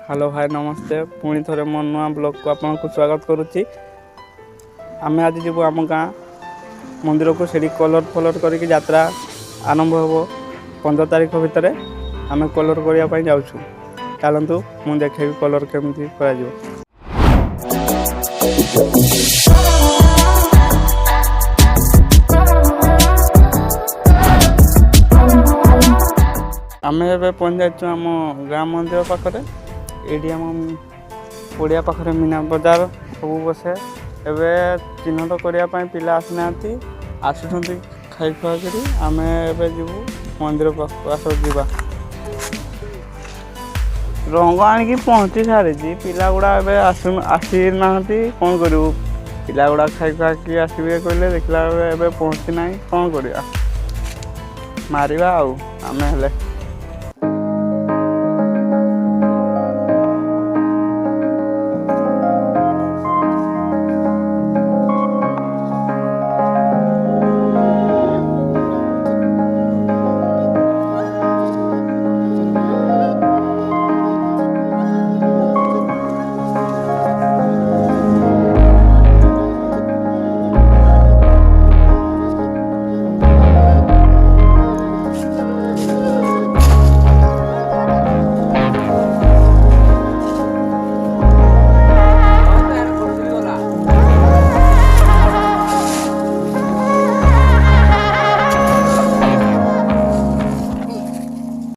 Hello भाई नमस्ते पुणी थे मो नुआ ब्लॉग को आपको स्वागत करुच्ची। आम आज जीव आम गाँ मंदिर को से कलर फलर करके यात्रा आरंभ हो 15 तारीख भितर आम कलर करने जाऊँ। चलतु मुझे देखेबी कलर केमती कर आम ए पहुँच जाइए आम गाँ मंदिर पाखे ये आम पड़िया पाखे मीना बजार सब बसे एवं चिन्हट करने पिला आसना आसुँच खाई खुआकरी आम एवं मंदिर पास जा रंग आणिकी पहुँची सारी पिला गुड़ा आसी ना कौन करूँ पिला गुड़ा खाई खुआक आसवे कहले देखला पहुँची ना कौन करवा मारिबा आम हेले